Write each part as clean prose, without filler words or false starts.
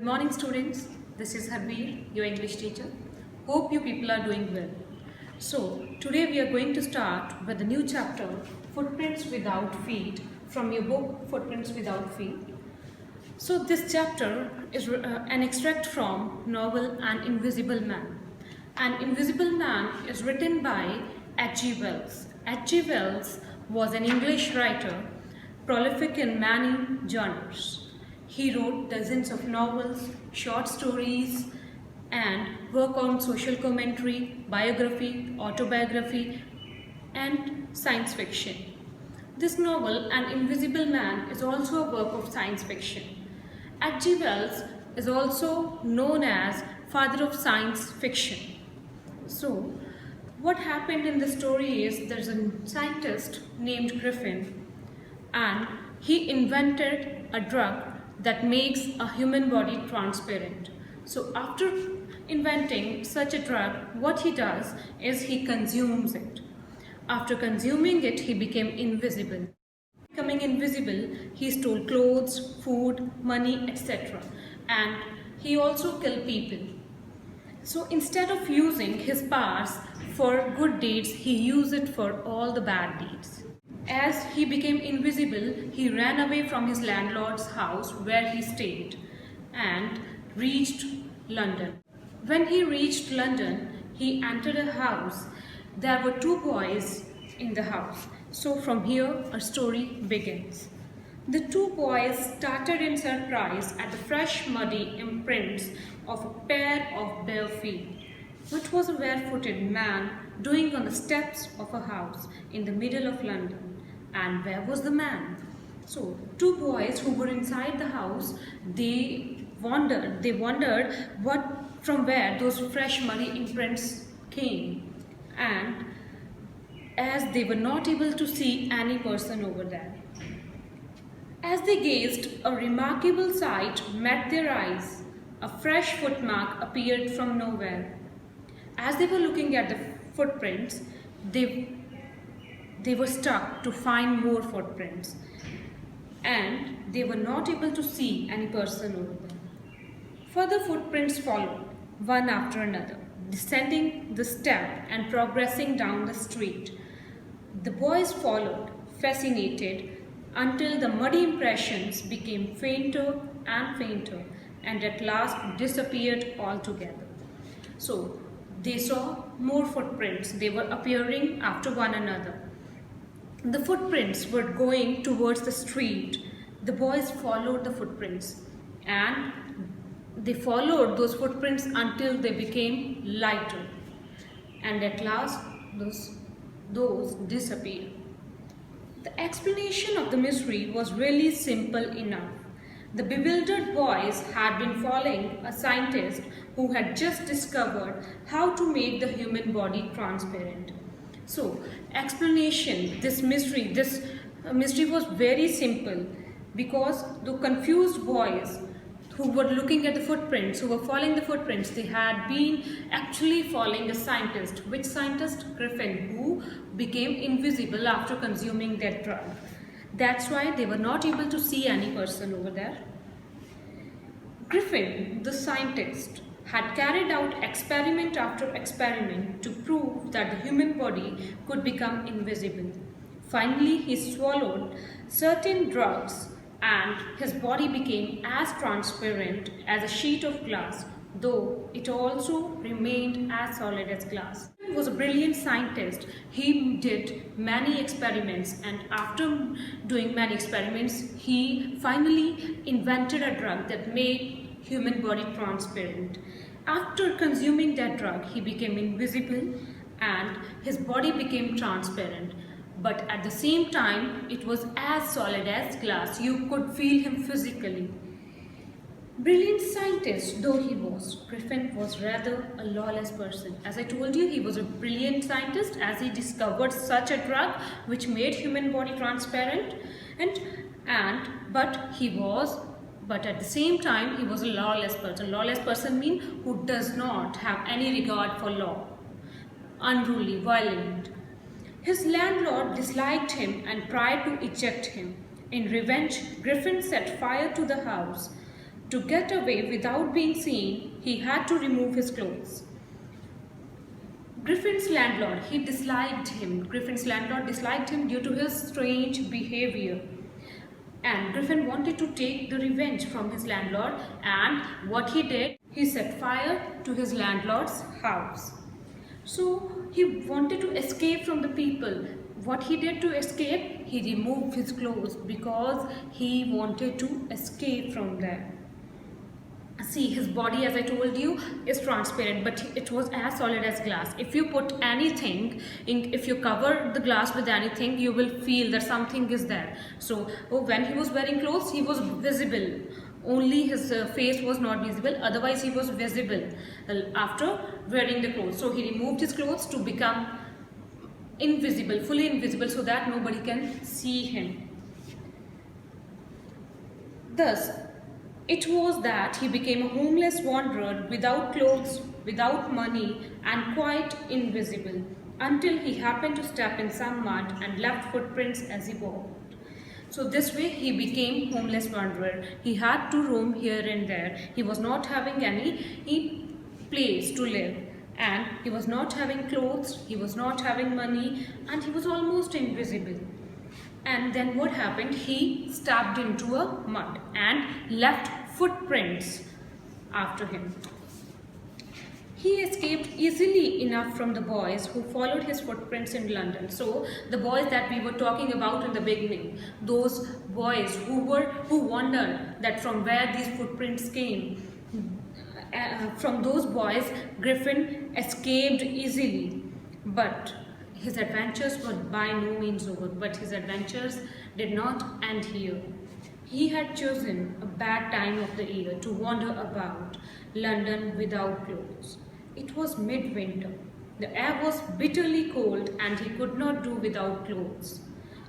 Good morning students, this is Harveer, your English teacher. Hope you people are doing well. So today we are going to start with the new chapter Footprints Without Feet from your book Footprints Without Feet. So this chapter is an extract from novel An Invisible Man. An Invisible Man is written by H.G. Wells. H.G. Wells was an English writer, prolific in many genres. He wrote dozens of novels, short stories, and work on social commentary, biography, autobiography, and science fiction. This novel, An Invisible Man, is also a work of science fiction. H.G. Wells is also known as father of science fiction. So, what happened in the story is there's a scientist named Griffin, and he invented a drug that makes a human body transparent. So after inventing such a drug, what he does is he consumes it. After consuming it, he became invisible. Becoming invisible, he stole clothes, food, money, etc. And he also killed people. So instead of using his powers for good deeds, he used it for all the bad deeds. As he became invisible, he ran away from his landlord's house where he stayed and reached London. When he reached London, he entered a house. There were two boys in the house. So from here, a story begins. The two boys started in surprise at the fresh, muddy imprints of a pair of bare feet. What was a barefooted man doing on the steps of a house in the middle of London? And where was the man? So, two boys who were inside the house, they wondered from where those fresh muddy imprints came. And as they were not able to see any person over there. As they gazed, a remarkable sight met their eyes. A fresh footmark appeared from nowhere. As they were looking at the footprints, they were stuck to find more footprints, and they were not able to see any person over there. Further footprints followed, one after another, descending the step and progressing down the street. The boys followed, fascinated, until the muddy impressions became fainter and fainter, and at last disappeared altogether. So, they saw more footprints. They were appearing after one another. The footprints were going towards the street. The boys followed the footprints, and they followed those footprints until they became lighter, and at last those disappeared. The explanation of the mystery was really simple enough. The bewildered boys had been following a scientist who had just discovered how to make the human body transparent. So, this mystery was very simple, because the confused boys who were looking at the footprints, who were following the footprints, they had been actually following a scientist. Which scientist? Griffin, who became invisible after consuming that drug. That's why they were not able to see any person over there. Griffin, the scientist, had carried out experiment after experiment to prove that the human body could become invisible. Finally, he swallowed certain drugs and his body became as transparent as a sheet of glass, though it also remained as solid as glass. He was a brilliant scientist. He did many experiments, and after doing many experiments, he finally invented a drug that made human body transparent. After consuming that drug, he became invisible and his body became transparent. But at the same time, it was as solid as glass. You could feel him physically. Brilliant scientist though he was, Griffin was rather a lawless person. As I told you, he was a brilliant scientist as he discovered such a drug which made human body transparent, but at the same time he was a lawless person. Lawless person means who does not have any regard for law, unruly, violent. His landlord disliked him and tried to eject him. In revenge, Griffin set fire to the house. To get away without being seen, he had to remove his clothes. Griffin's landlord disliked him due to his strange behavior. And Griffin wanted to take the revenge from his landlord, and what he did, he set fire to his landlord's house. So he wanted to escape from the people. What he did to escape, he removed his clothes because he wanted to escape from there. See, his body, as I told you, is transparent, but it was as solid as glass. If you put anything, if you cover the glass with anything, you will feel that something is there. So when he was wearing clothes, he was visible. Only his face was not visible, otherwise he was visible after wearing the clothes. So he removed his clothes to become invisible, fully invisible, so that nobody can see him. Thus, it was that he became a homeless wanderer without clothes, without money, and quite invisible, until he happened to step in some mud and left footprints as he walked. So this way he became homeless wanderer. He had to roam here and there. He was not having any place to live, and he was not having clothes, he was not having money, and he was almost invisible. And then what happened? He stepped into a mud and left footprints after him. He escaped easily enough from the boys who followed his footprints in London. So the boys that we were talking about in the beginning, those boys who wondered that from where these footprints came, from those boys Griffin escaped easily. But his adventures were by no means over, but his adventures did not end here. He had chosen a bad time of the year to wander about London without clothes. It was midwinter. The air was bitterly cold and he could not do without clothes.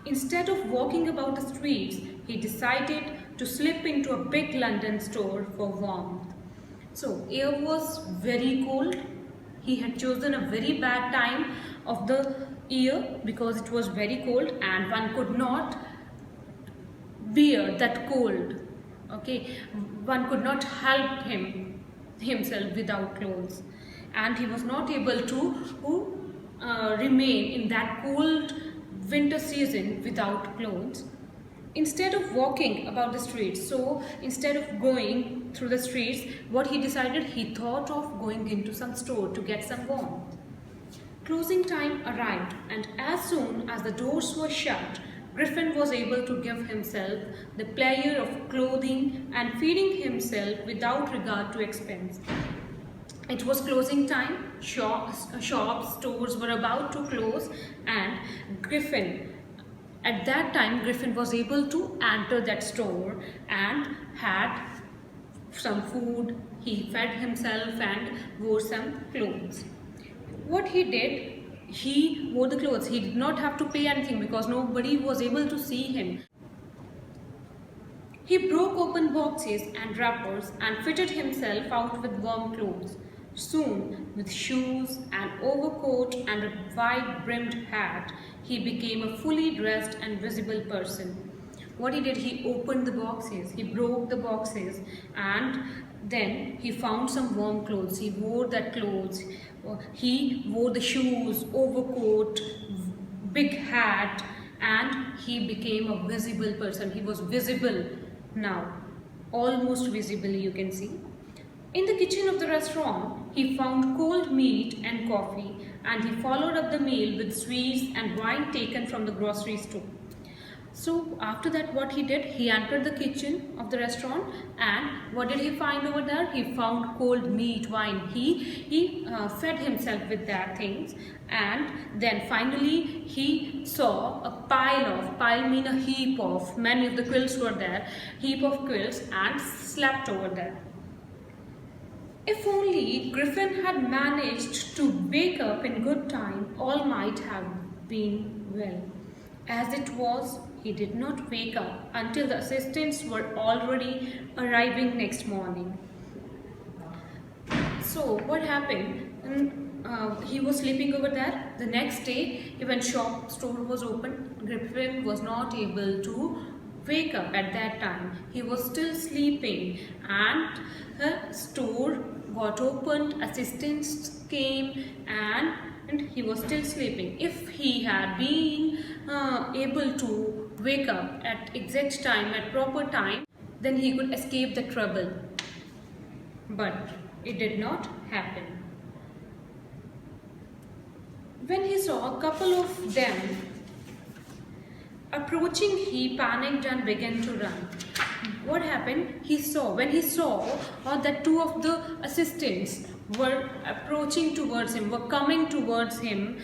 Instead of walking about the streets, he decided to slip into a big London store for warmth. So, air was very cold. He had chosen a very bad time of the year because it was very cold and one could not bear that cold. Okay, one could not help himself without clothes, and he was not able to remain in that cold winter season without clothes. Instead of walking about the streets, so instead of going through the streets, what he decided, he thought of going into some store to get some warmth. Closing time arrived, and as soon as the doors were shut, Griffin was able to give himself the pleasure of clothing and feeding himself without regard to expense. It was closing time, shops, stores were about to close, and at that time, Griffin was able to enter that store and had some food, he fed himself and wore some clothes. What he did, he wore the clothes. He did not have to pay anything because nobody was able to see him. He broke open boxes and wrappers and fitted himself out with warm clothes. Soon, with shoes, an overcoat and a wide-brimmed hat, he became a fully dressed and visible person. What he did, he opened the boxes, he broke the boxes, and then he found some warm clothes. He wore that clothes. He wore the shoes, overcoat, big hat, and he became a visible person. He was visible now, almost visible, you can see. In the kitchen of the restaurant, he found cold meat and coffee, and he followed up the meal with sweets and wine taken from the grocery store. So after that, what he did, he entered the kitchen of the restaurant, and what did he find over there? He found cold meat, wine. He fed himself with that things, and then finally he saw a pile mean a heap of, many of the quilts were there, heap of quilts, and slept over there. If only Griffin had managed to wake up in good time, all might have been well. As it was, he did not wake up until the assistants were already arriving next morning. So what happened? He was sleeping over there. The next day, when store was open, Griffin was not able to wake up at that time. He was still sleeping, and her store got opened, assistants came, and he was still sleeping. If he had been able to wake up at exact time, at proper time, then he could escape the trouble. But it did not happen. When he saw a couple of them approaching, he panicked and began to run. What happened? When he saw that two of the assistants were approaching towards him, were coming towards him,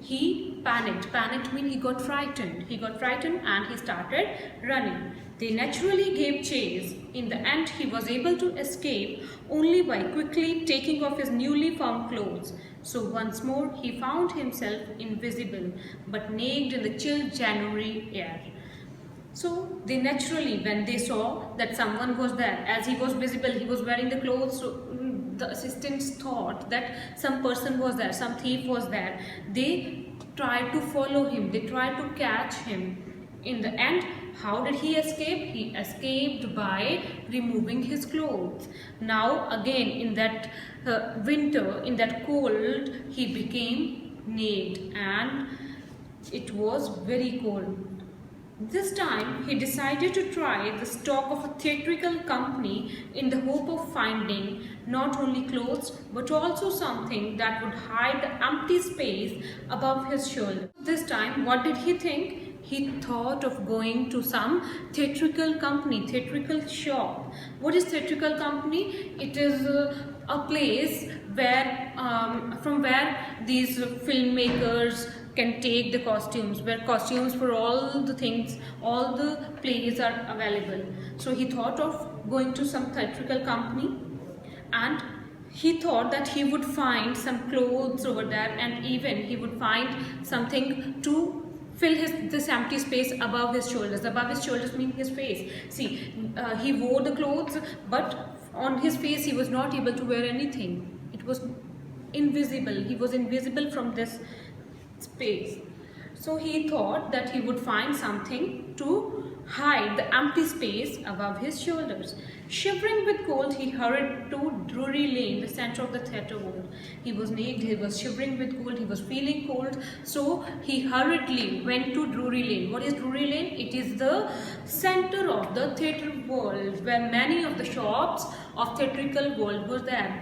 he panicked. Panicked means he got frightened. He got frightened and he started running. They naturally gave chase. In the end, he was able to escape only by quickly taking off his newly found clothes. So once more, he found himself invisible but naked in the chill January air. So they naturally, when they saw that someone was there, as he was visible, he was wearing the clothes, so the assistants thought that some person was there, some thief was there. They tried to follow him, they tried to catch him. In the end, how did he escape? He escaped by removing his clothes. Now again, in that winter, in that cold, he became naked and it was very cold. This time, he decided to try the stock of a theatrical company in the hope of finding not only clothes but also something that would hide the empty space above his shoulder. This time, what did he think? He thought of going to some theatrical company, theatrical shop. What is theatrical company? It is a place where, from where these filmmakers can take the costumes, where costumes for all the things, all the plays are available. So he thought of going to some theatrical company, and he thought that he would find some clothes over there, and even he would find something to fill this empty space above his shoulders. Above his shoulders means his face. See, he wore the clothes, but on his face he was not able to wear anything. It was invisible. He was invisible from this space. So he thought that he would find something to hide the empty space above his shoulders. Shivering with cold, he hurried to Drury Lane, the center of the theatre world. He was naked, he was shivering with cold, he was feeling cold, so he hurriedly went to Drury Lane. What is Drury Lane? It is the center of the theatre world, where many of the shops of theatrical world were there.